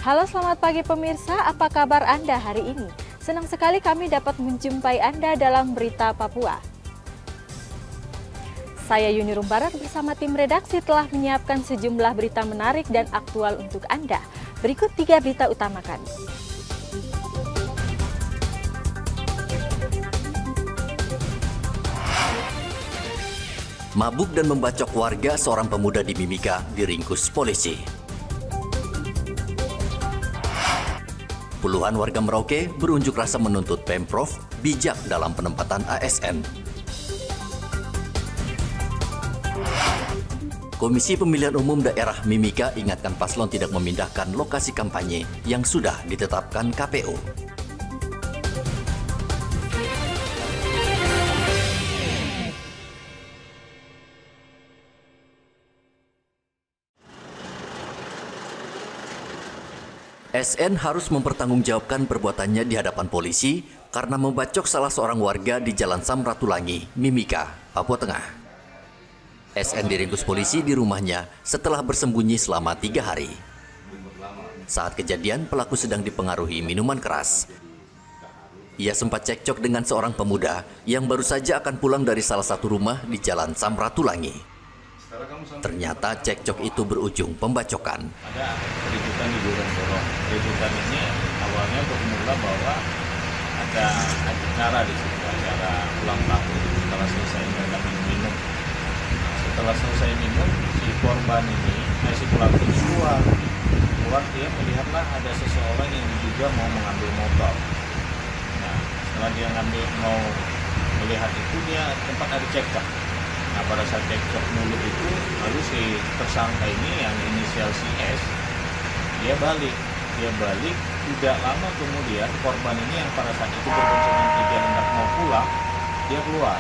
Halo, selamat pagi pemirsa, apa kabar Anda hari ini? Senang sekali kami dapat menjumpai Anda dalam Berita Papua. Saya Yuni Rumbarat bersama tim redaksi telah menyiapkan sejumlah berita menarik dan aktual untuk Anda. Berikut 3 berita utama kami. Mabuk dan membacok warga, seorang pemuda di Mimika diringkus polisi. Puluhan warga Merauke berunjuk rasa menuntut Pemprov bijak dalam penempatan ASN. Komisi Pemilihan Umum Daerah Mimika ingatkan paslon tidak memindahkan lokasi kampanye yang sudah ditetapkan KPU. SN harus mempertanggungjawabkan perbuatannya di hadapan polisi karena membacok salah seorang warga di Jalan Samratulangi, Mimika, Papua Tengah. SN diringkus polisi di rumahnya setelah bersembunyi selama 3 hari. Saat kejadian, pelaku sedang dipengaruhi minuman keras. Ia sempat cekcok dengan seorang pemuda yang baru saja akan pulang dari salah satu rumah di Jalan Samratulangi. Ternyata cekcok itu berujung pembacokan. Ada keributan di gorong-gorong. Keributan ini awalnya bermula bahwa ada acara di situ, acara ulang tahun. Setelah selesai mereka minum. Setelah selesai minum, si korban ini, si pelaku ini keluar dia melihatlah ada seseorang yang diduga mau mengambil motor. Nah, setelah dia mau melihat itu, dia tempat ada cekcok. Nah, pada saat cekcok mulut itu, lalu si tersangka ini yang inisial si S, dia balik. Tidak lama kemudian korban ini yang pada saat itu berboncengan dia hendak mau pulang, dia keluar.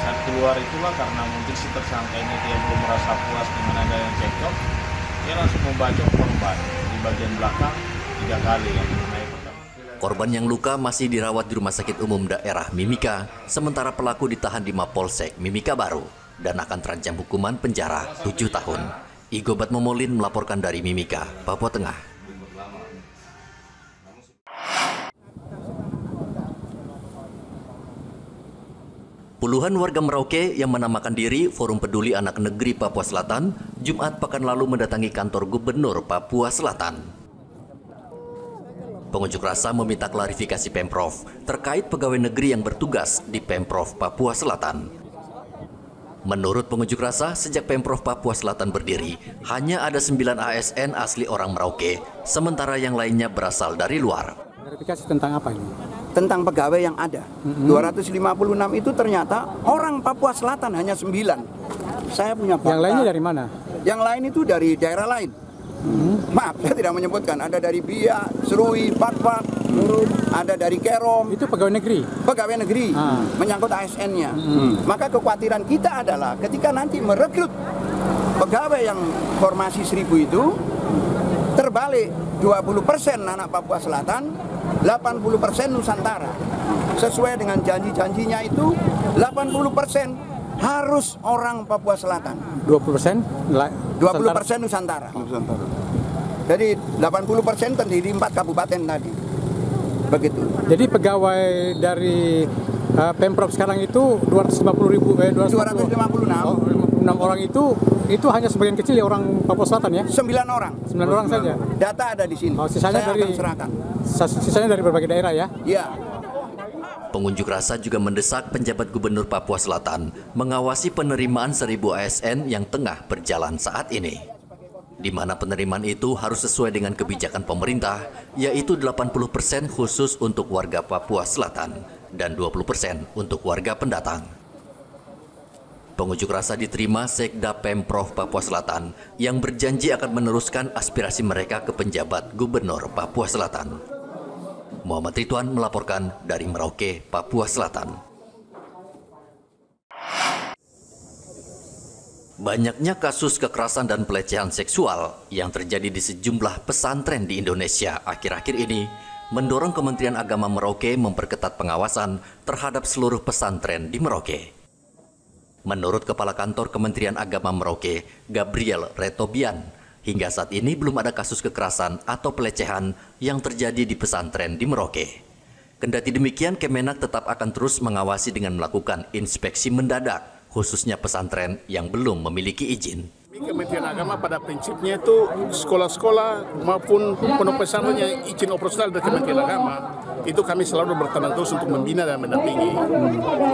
Saat keluar itulah karena mungkin si tersangka ini dia belum merasa puas dengan ada yang cekcok, dia langsung membacok korban di bagian belakang 3 kali yang mengenai pertama. Korban yang luka masih dirawat di Rumah Sakit Umum Daerah Mimika, sementara pelaku ditahan di Mapolsek Mimika Baru dan akan terancam hukuman penjara 7 tahun. Igobat Momolin melaporkan dari Mimika, Papua Tengah. Puluhan warga Merauke yang menamakan diri Forum Peduli Anak Negeri Papua Selatan, Jumat pekan lalu mendatangi kantor Gubernur Papua Selatan. Pengunjuk rasa meminta klarifikasi Pemprov terkait pegawai negeri yang bertugas di Pemprov Papua Selatan. Menurut pengunjuk rasa, sejak Pemprov Papua Selatan berdiri, hanya ada 9 ASN asli orang Merauke, sementara yang lainnya berasal dari luar. Klarifikasi tentang apa ini? Tentang pegawai yang ada. 256 itu ternyata orang Papua Selatan hanya 9. Saya punya fakta. Yang lainnya dari mana? Yang lain itu dari daerah lain. Maaf, saya tidak menyebutkan. Ada dari Biak, Serui, Patpat, ada dari Kerom. Itu pegawai negeri? Pegawai negeri, menyangkut ASN-nya. Maka kekhawatiran kita adalah ketika nanti merekrut pegawai yang formasi 1000 itu, terbalik 20% anak Papua Selatan, 80% Nusantara. Sesuai dengan janji-janjinya itu, 80% harus orang Papua Selatan. 20%? 20% Nusantara. Jadi 80% terdiri 4 kabupaten tadi. Begitu. Jadi pegawai dari Pemprov sekarang itu 256 orang itu hanya sebagian kecil ya orang Papua Selatan ya? 9 orang. 9 orang saja. Data ada di sini. Oh, sisanya saya dari akan serahkan. Sisanya dari berbagai daerah ya? Iya. Pengunjuk rasa juga mendesak penjabat Gubernur Papua Selatan mengawasi penerimaan 1000 ASN yang tengah berjalan saat ini, di mana penerimaan itu harus sesuai dengan kebijakan pemerintah, yaitu 80% khusus untuk warga Papua Selatan dan 20% untuk warga pendatang. Pengunjuk rasa diterima Sekda Pemprov Papua Selatan yang berjanji akan meneruskan aspirasi mereka ke penjabat Gubernur Papua Selatan. Muhammad Ridwan melaporkan dari Merauke, Papua Selatan. Banyaknya kasus kekerasan dan pelecehan seksual yang terjadi di sejumlah pesantren di Indonesia akhir-akhir ini mendorong Kementerian Agama Merauke memperketat pengawasan terhadap seluruh pesantren di Merauke. Menurut Kepala Kantor Kementerian Agama Merauke, Gabriel Retobian, Hingga saat ini belum ada kasus kekerasan atau pelecehan yang terjadi di pesantren di Merauke. Kendati demikian, Kemenak tetap akan terus mengawasi dengan melakukan inspeksi mendadak, khususnya pesantren yang belum memiliki izin. Kementerian Agama pada prinsipnya itu sekolah-sekolah maupun pondok pesantren yang izin operasional dari Kementerian Agama itu kami selalu bertandang terus untuk membina dan mendampingi.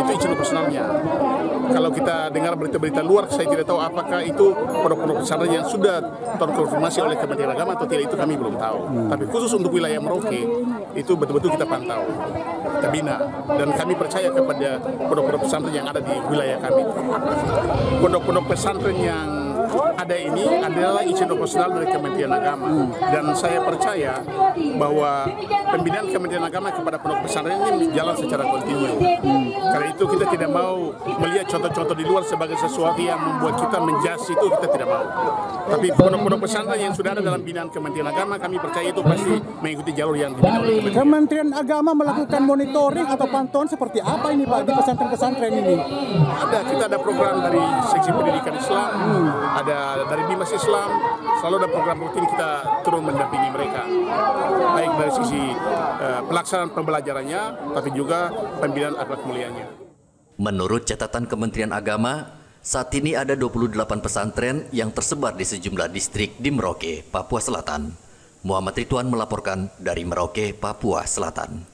Itu izin operasionalnya. Kalau kita dengar berita-berita luar, saya tidak tahu apakah itu pondok-pondok pesantren yang sudah terkonfirmasi oleh Kementerian Agama atau tidak, itu kami belum tahu. Tapi khusus untuk wilayah Merauke itu betul-betul kita pantau, kita bina, dan kami percaya kepada pondok-pondok pesantren yang ada di wilayah kami. Pondok-pondok pesantren yang ada ini adalah izin operasional dari Kementerian Agama, dan saya percaya bahwa pembinaan Kementerian Agama kepada pondok pesantren ini berjalan secara kontinu. Karena itu kita tidak mau melihat contoh-contoh di luar sebagai sesuatu yang membuat kita menjudge, itu kita tidak mau. Tapi pondok-pondok pesantren yang sudah ada dalam binaan Kementerian Agama, kami percaya itu pasti mengikuti jalur yang dibina oleh Kementerian Agama melakukan monitoring atau pantauan seperti apa ini Pak di pesantren-pesantren ini? Kita ada program dari Seksi Pendidikan Islam, ada dari Bimas Islam, selalu ada program rutin kita turun mendampingi mereka, baik dari sisi pelaksanaan pembelajarannya, tapi juga pembinaan akhlak mulianya. Menurut catatan Kementerian Agama, saat ini ada 28 pesantren yang tersebar di sejumlah distrik di Merauke, Papua Selatan. Muhammad Ridwan melaporkan dari Merauke, Papua Selatan.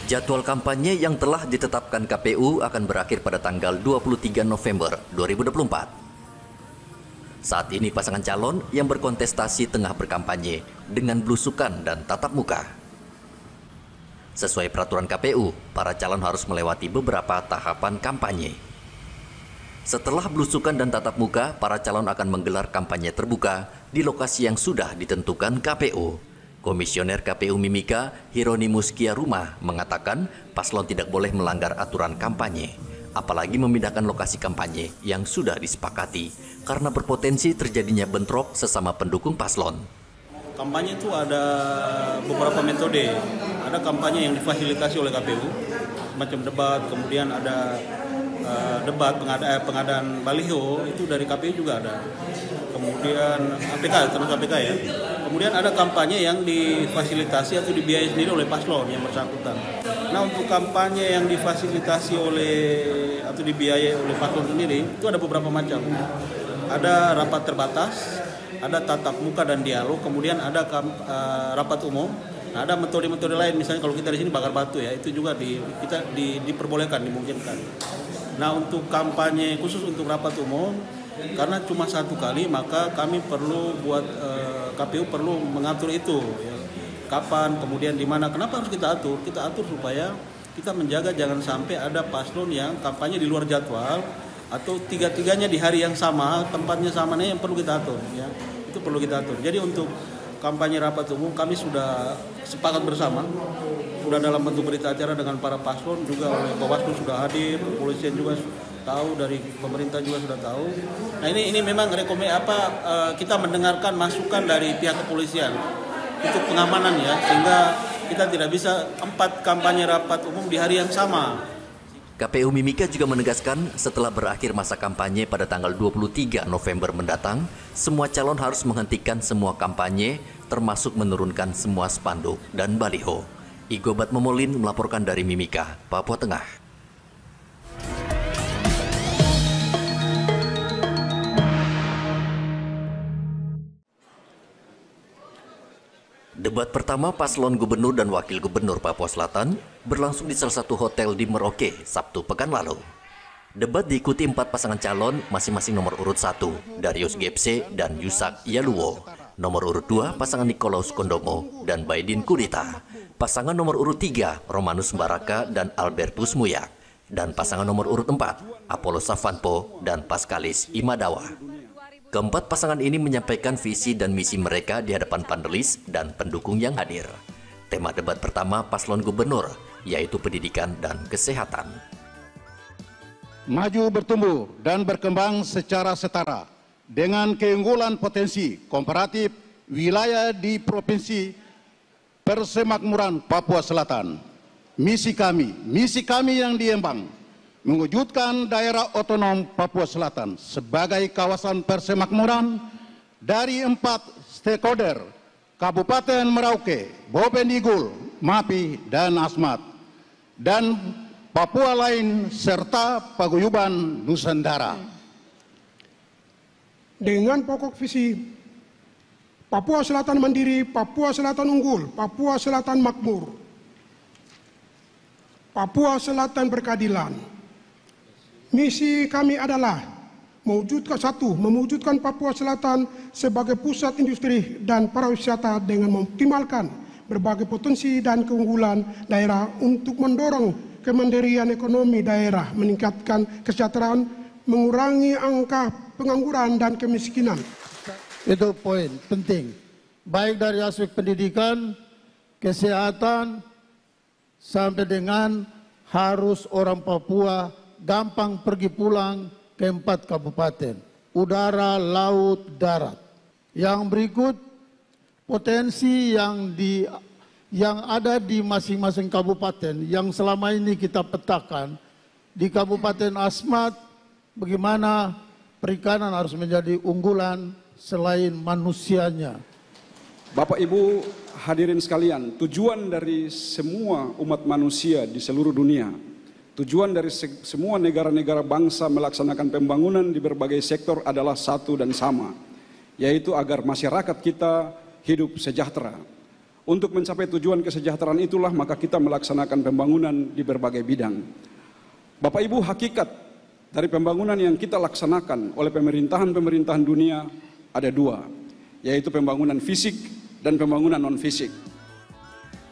Jadwal kampanye yang telah ditetapkan KPU akan berakhir pada tanggal 23 November 2024. Saat ini pasangan calon yang berkontestasi tengah berkampanye dengan belusukan dan tatap muka. Sesuai peraturan KPU, para calon harus melewati beberapa tahapan kampanye. Setelah belusukan dan tatap muka, para calon akan menggelar kampanye terbuka di lokasi yang sudah ditentukan KPU. Komisioner KPU Mimika, Hieronimus Kiaruma, mengatakan paslon tidak boleh melanggar aturan kampanye, apalagi memindahkan lokasi kampanye yang sudah disepakati, karena berpotensi terjadinya bentrok sesama pendukung paslon. Kampanye itu ada beberapa metode. Ada kampanye yang difasilitasi oleh KPU, macam debat, kemudian ada debat pengadaan baliho, itu dari KPU juga ada. Kemudian APK, termasuk APK ya. Kemudian ada kampanye yang difasilitasi atau dibiayai sendiri oleh paslon yang bersangkutan. Nah, untuk kampanye yang difasilitasi atau dibiayai oleh paslon sendiri, itu ada beberapa macam. Ada rapat terbatas, ada tatap muka dan dialog, kemudian ada rapat umum. Nah, ada metode-metode lain, misalnya kalau kita di sini bakar batu ya, itu juga kita diperbolehkan, dimungkinkan. Nah, untuk kampanye khusus untuk rapat umum, karena cuma satu kali, maka kami perlu KPU perlu mengatur itu, ya. Kapan, kemudian di mana, kenapa harus kita atur? Kita atur supaya kita menjaga jangan sampai ada paslon yang kampanye di luar jadwal, atau tiga-tiganya di hari yang sama, tempatnya sama, yang perlu kita atur, ya. Itu perlu kita atur. Jadi untuk kampanye rapat umum kami sudah sepakat bersama, sudah dalam bentuk berita acara dengan para paslon, juga oleh Bawaslu sudah hadir, kepolisian juga tahu, dari pemerintah juga sudah tahu. Nah, ini memang kita mendengarkan masukan dari pihak kepolisian untuk pengamanan ya, sehingga kita tidak bisa 4 kampanye rapat umum di hari yang sama. KPU Mimika juga menegaskan setelah berakhir masa kampanye pada tanggal 23 November mendatang, semua calon harus menghentikan semua kampanye, termasuk menurunkan semua spanduk dan baliho. Igobat Momolin melaporkan dari Mimika, Papua Tengah. Debat pertama paslon gubernur dan wakil gubernur Papua Selatan berlangsung di salah satu hotel di Merauke, Sabtu pekan lalu. Debat diikuti 4 pasangan calon, masing-masing nomor urut 1, Darius Gepse dan Yusak Yaluwo. Nomor urut 2, pasangan Nikolaus Kondomo dan Baidin Kurita. Pasangan nomor urut 3, Romanus Baraka dan Albertus Muyak. Dan pasangan nomor urut 4, Apollo Savanpo dan Paskalis Imadawa. Keempat pasangan ini menyampaikan visi dan misi mereka di hadapan panelis dan pendukung yang hadir. Tema debat pertama paslon gubernur, yaitu pendidikan dan kesehatan. Maju, bertumbuh, dan berkembang secara setara dengan keunggulan potensi komparatif wilayah di Provinsi Persemakmuran Papua Selatan. Misi kami yang di Embang, mewujudkan daerah otonom Papua Selatan sebagai kawasan persemakmuran dari 4 stakeholder, Kabupaten Merauke, Bovendigul, Mapi, dan Asmat, dan Papua lain serta paguyuban Nusantara. Dengan pokok visi Papua Selatan mandiri, Papua Selatan unggul, Papua Selatan makmur, Papua Selatan berkeadilan. Misi kami adalah mewujudkan Papua Selatan sebagai pusat industri dan pariwisata dengan mengoptimalkan berbagai potensi dan keunggulan daerah untuk mendorong kemandirian ekonomi daerah, meningkatkan kesejahteraan, mengurangi angka pengangguran dan kemiskinan. Itu poin penting, baik dari aspek pendidikan, kesehatan, sampai dengan harus orang Papua gampang pergi pulang ke 4 kabupaten, udara, laut, darat. Yang berikut, potensi yang ada di masing-masing kabupaten yang selama ini kita petakan. Di Kabupaten Asmat, bagaimana perikanan harus menjadi unggulan selain manusianya. Bapak Ibu hadirin sekalian, tujuan dari semua umat manusia di seluruh dunia, tujuan dari semua negara-negara bangsa melaksanakan pembangunan di berbagai sektor adalah satu dan sama, yaitu agar masyarakat kita hidup sejahtera. Untuk mencapai tujuan kesejahteraan itulah maka kita melaksanakan pembangunan di berbagai bidang. Bapak Ibu, hakikat dari pembangunan yang kita laksanakan oleh pemerintahan dunia ada 2, yaitu pembangunan fisik dan pembangunan non-fisik.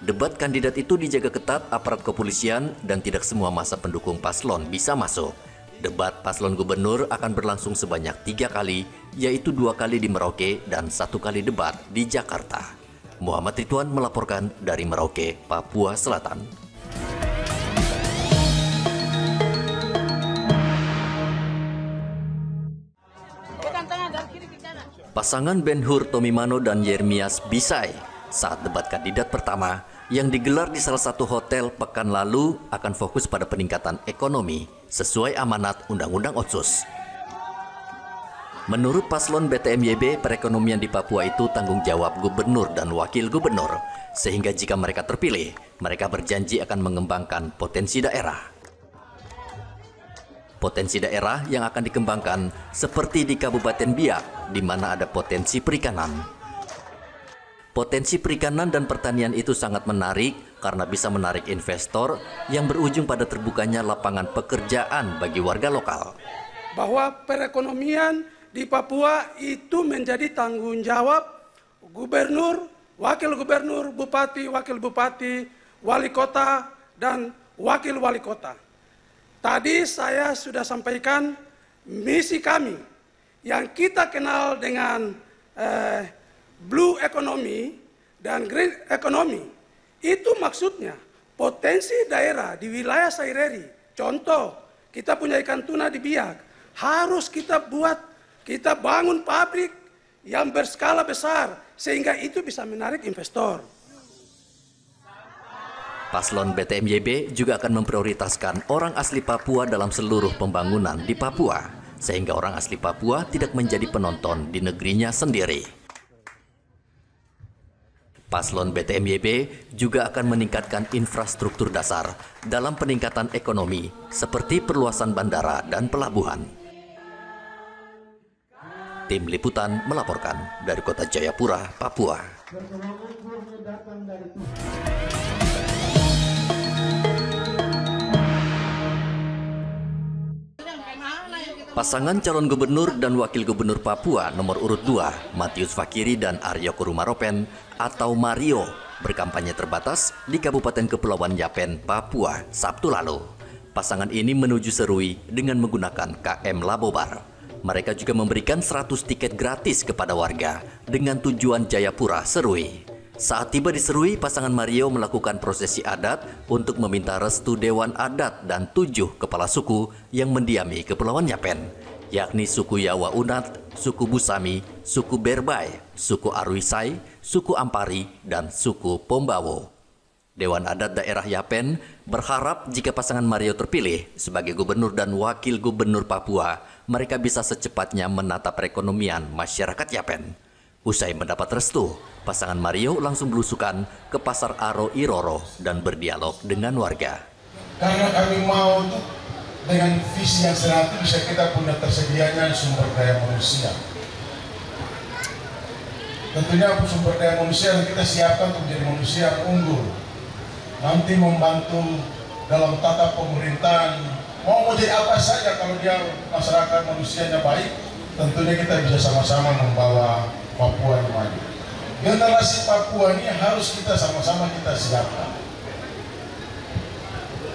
Debat kandidat itu dijaga ketat aparat kepolisian dan tidak semua massa pendukung paslon bisa masuk. Debat paslon gubernur akan berlangsung sebanyak 3 kali, yaitu 2 kali di Merauke dan 1 kali debat di Jakarta. Muhammad Ridwan melaporkan dari Merauke, Papua Selatan. Pasangan Ben Hur Tomimano dan Yermias Bisai saat debat kandidat pertama yang digelar di salah satu hotel pekan lalu akan fokus pada peningkatan ekonomi sesuai amanat Undang-Undang Otsus. Menurut paslon BTMYB, perekonomian di Papua itu tanggung jawab gubernur dan wakil gubernur, sehingga jika mereka terpilih, mereka berjanji akan mengembangkan potensi daerah. Potensi daerah yang akan dikembangkan seperti di Kabupaten Biak, di mana ada potensi perikanan. Potensi perikanan dan pertanian itu sangat menarik karena bisa menarik investor yang berujung pada terbukanya lapangan pekerjaan bagi warga lokal. Bahwa perekonomian di Papua itu menjadi tanggung jawab gubernur, wakil gubernur, bupati, wakil bupati, wali kota, dan wakil wali kota. Tadi saya sudah sampaikan misi kami yang kita kenal dengan blue economy dan green economy. Itu maksudnya potensi daerah di wilayah Saireri. Contoh, kita punya ikan tuna di Biak. Harus kita bangun pabrik yang berskala besar sehingga itu bisa menarik investor. Paslon BTMYB juga akan memprioritaskan orang asli Papua dalam seluruh pembangunan di Papua, sehingga orang asli Papua tidak menjadi penonton di negerinya sendiri. Paslon BTMYB juga akan meningkatkan infrastruktur dasar dalam peningkatan ekonomi seperti perluasan bandara dan pelabuhan. Tim Liputan melaporkan dari Kota Jayapura, Papua. Pasangan calon gubernur dan wakil gubernur Papua nomor urut 2, Matius Fakiri dan Aryo Kurumaropen atau Mario, berkampanye terbatas di Kabupaten Kepulauan Yapen, Papua, Sabtu lalu. Pasangan ini menuju Serui dengan menggunakan KM Labobar. Mereka juga memberikan 100 tiket gratis kepada warga dengan tujuan Jayapura, Serui. Saat tiba di Serui, pasangan Mario melakukan prosesi adat untuk meminta restu Dewan Adat dan 7 kepala suku yang mendiami Kepulauan Yapen. yakni suku Yawa Unat, suku Busami, suku Berbay, suku Arwisai, suku Ampari, dan suku Pombawo. Dewan Adat Daerah Yapen berharap jika pasangan Mario terpilih sebagai gubernur dan wakil gubernur Papua, mereka bisa secepatnya menata perekonomian masyarakat Yapen. Usai mendapat restu, pasangan Mario langsung belusukan ke Pasar Aro Iroro dan berdialog dengan warga. Karena kami mau tuh dengan visi yang serati bisa kita punya tersedianya sumber daya manusia. Tentunya sumber daya manusia yang kita siapkan untuk menjadi manusia yang unggul. Nanti membantu dalam tata pemerintahan. Mau jadi apa saja kalau dia masyarakat manusianya baik, tentunya kita bisa sama-sama membawa Papua yang maju. Generasi Papua ini harus kita sama-sama kita siapkan.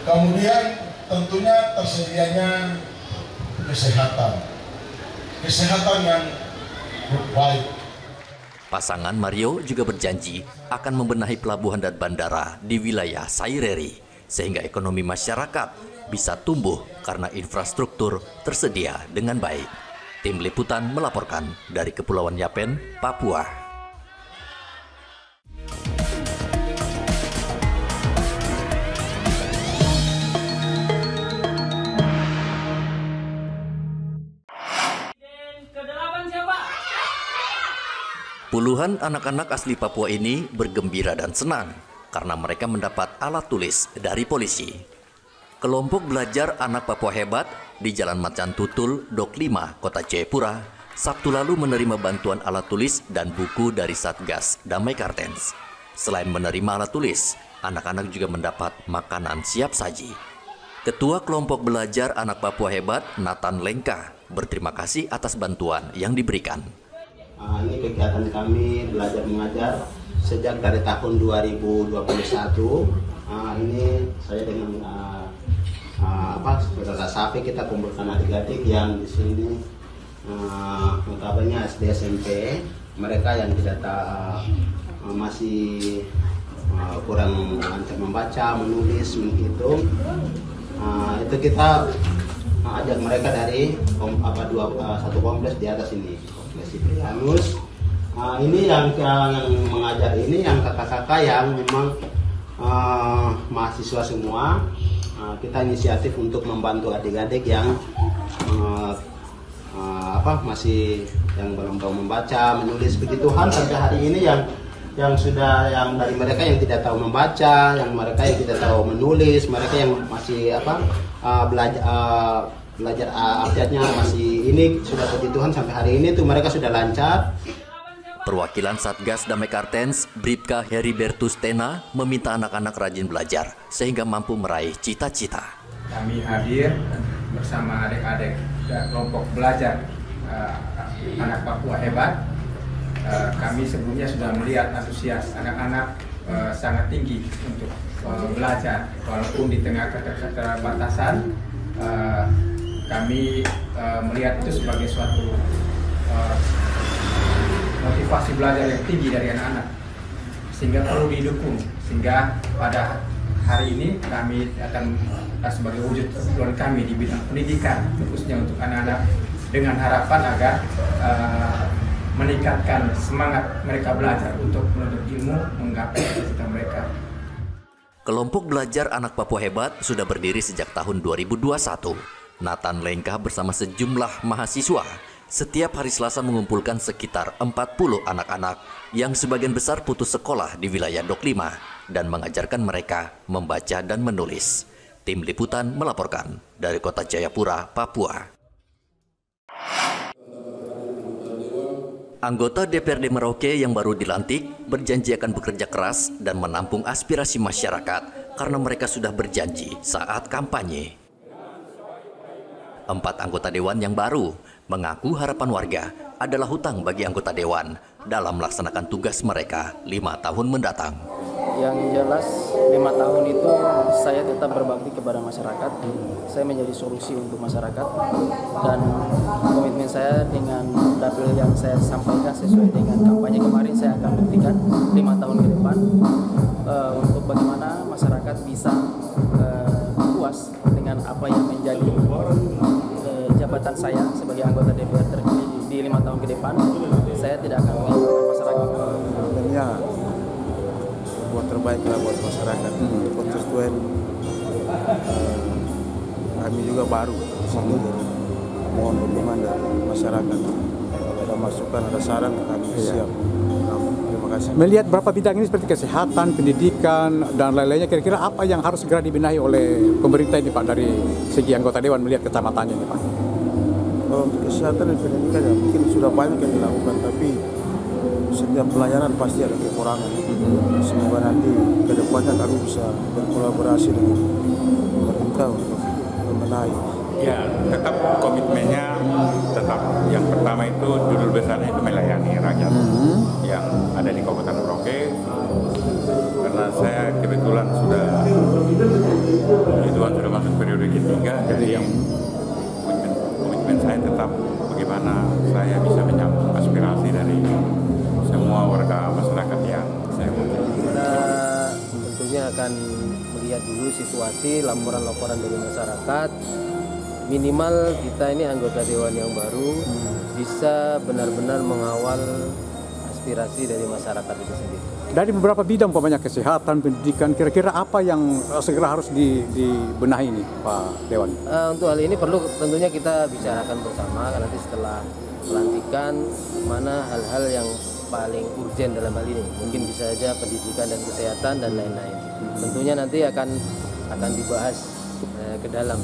Kemudian tentunya tersedianya kesehatan yang baik. Pasangan Mario juga berjanji akan membenahi pelabuhan dan bandara di wilayah Saireri sehingga ekonomi masyarakat bisa tumbuh karena infrastruktur tersedia dengan baik. Tim Liputan melaporkan dari Kepulauan Yapen, Papua. Puluhan anak-anak asli Papua ini bergembira dan senang karena mereka mendapat alat tulis dari polisi. Kelompok belajar anak Papua hebat di Jalan Macan Tutul, Dok 5, Kota Jayapura, Sabtu lalu menerima bantuan alat tulis dan buku dari Satgas Damai Kartens. Selain menerima alat tulis, anak-anak juga mendapat makanan siap saji. Ketua Kelompok Belajar Anak Papua Hebat, Nathan Lengka, berterima kasih atas bantuan yang diberikan. Ini kegiatan kami belajar mengajar sejak dari tahun 2021. Ini saya dengan saudara Sapi kita kumpulkan adik-adik yang di sini notabene SD SMP. Mereka yang tidak masih kurang lancar membaca, menulis, menghitung. Itu kita ajak mereka dari satu kompleks di atas ini. Siprianus. Ini yang mengajar ini yang kakak-kakak yang memang mahasiswa semua. Kita inisiatif untuk membantu adik-adik yang masih yang belum tahu membaca, menulis begituan sampai hari ini yang dari mereka yang tidak tahu membaca, yang mereka yang tidak tahu menulis, mereka yang masih belajar abjadnya masih ini sudah puji Tuhan sampai hari ini tuh mereka sudah lancar. Perwakilan Satgas Damai Kartens, Bribka Heribertus Tena, meminta anak-anak rajin belajar sehingga mampu meraih cita-cita. Kami hadir bersama adik-adik kelompok belajar anak Papua hebat. Kami sebelumnya sudah melihat antusias anak-anak sangat tinggi untuk belajar walaupun di tengah keterbatasan. Kami melihat itu sebagai suatu motivasi belajar yang tinggi dari anak-anak sehingga perlu didukung, sehingga pada hari ini kami akan sebagai wujud perjuangan kami di bidang pendidikan khususnya untuk anak-anak dengan harapan agar meningkatkan semangat mereka belajar untuk menuntut ilmu, menggapai cita-cita mereka. Kelompok belajar anak Papua hebat sudah berdiri sejak tahun 2021. Nathan Lengka bersama sejumlah mahasiswa setiap hari Selasa mengumpulkan sekitar 40 anak-anak yang sebagian besar putus sekolah di wilayah Dok 5 dan mengajarkan mereka membaca dan menulis. Tim Liputan melaporkan dari Kota Jayapura, Papua. Anggota DPRD Merauke yang baru dilantik berjanji akan bekerja keras dan menampung aspirasi masyarakat karena mereka sudah berjanji saat kampanye. 4 anggota dewan yang baru mengaku harapan warga adalah hutang bagi anggota dewan dalam melaksanakan tugas mereka 5 tahun mendatang. Yang jelas 5 tahun itu saya tetap berbakti kepada masyarakat. Saya menjadi solusi untuk masyarakat dan komitmen saya dengan dapil yang saya sampaikan sesuai dengan kampanye kemarin saya akan buktikan 5 tahun ke depan untuk bagaimana masyarakat bisa puas dengan apa yang menjadi jabatan kesempatan saya sebagai anggota DPR terpilih di 5 tahun ke depan, saya tidak akan mengecewakan masyarakat. Dan ya, buat terbaik lah buat masyarakat. Konstituen kami juga baru di sini, jadi mohon dukungan dari masyarakat. Kalau ada masukan, ada saran, kami siap. Terima kasih. Melihat berapa bidang ini seperti kesehatan, pendidikan, dan lain-lainnya, kira-kira apa yang harus segera dibenahi oleh pemerintah ini Pak dari segi anggota Dewan melihat kecamatannya ini Pak? Kalau untuk kesehatan dan pendidikan ya mungkin sudah banyak yang dilakukan, tapi setiap pelayanan pasti ada kekurangan. Semoga nanti ke depannya kami bisa berkolaborasi dengan pemerintah untuk membenahi. Ya, tetap komitmennya tetap yang pertama itu judul besarnya itu melayani rakyat yang ada di Kabupaten Merauke. Karena saya kebetulan sudah masuk periode ketiga, jadi yang komitmen saya tetap bagaimana saya bisa menyambung aspirasi dari semua warga masyarakat yang saya wakili. Kita tentunya akan melihat dulu situasi, laporan-laporan dari masyarakat. Minimal kita ini anggota Dewan yang baru bisa benar-benar mengawal aspirasi dari masyarakat itu sendiri. Dari beberapa bidang, umpamanya kesehatan, pendidikan, kira-kira apa yang segera harus dibenahi ini Pak Dewan? Untuk hal ini perlu tentunya kita bicarakan bersama, nanti setelah pelantikan mana hal-hal yang paling urgen dalam hal ini. Mungkin bisa saja pendidikan dan kesehatan dan lain-lain. Tentunya nanti akan dibahas ke dalam.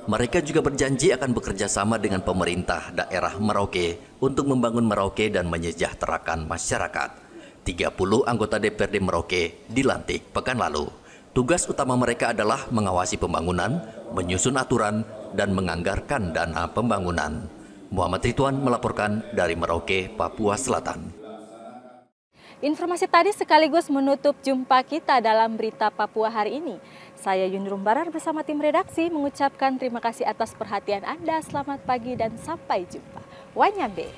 Mereka juga berjanji akan bekerja sama dengan pemerintah daerah Merauke untuk membangun Merauke dan menyejahterakan masyarakat. 30 anggota DPRD Merauke dilantik pekan lalu. Tugas utama mereka adalah mengawasi pembangunan, menyusun aturan, dan menganggarkan dana pembangunan. Muhammad Ridwan melaporkan dari Merauke, Papua Selatan. Informasi tadi sekaligus menutup jumpa kita dalam Berita Papua hari ini. Saya Yunrum Barar bersama tim redaksi mengucapkan terima kasih atas perhatian Anda. Selamat pagi dan sampai jumpa. Wanyambe.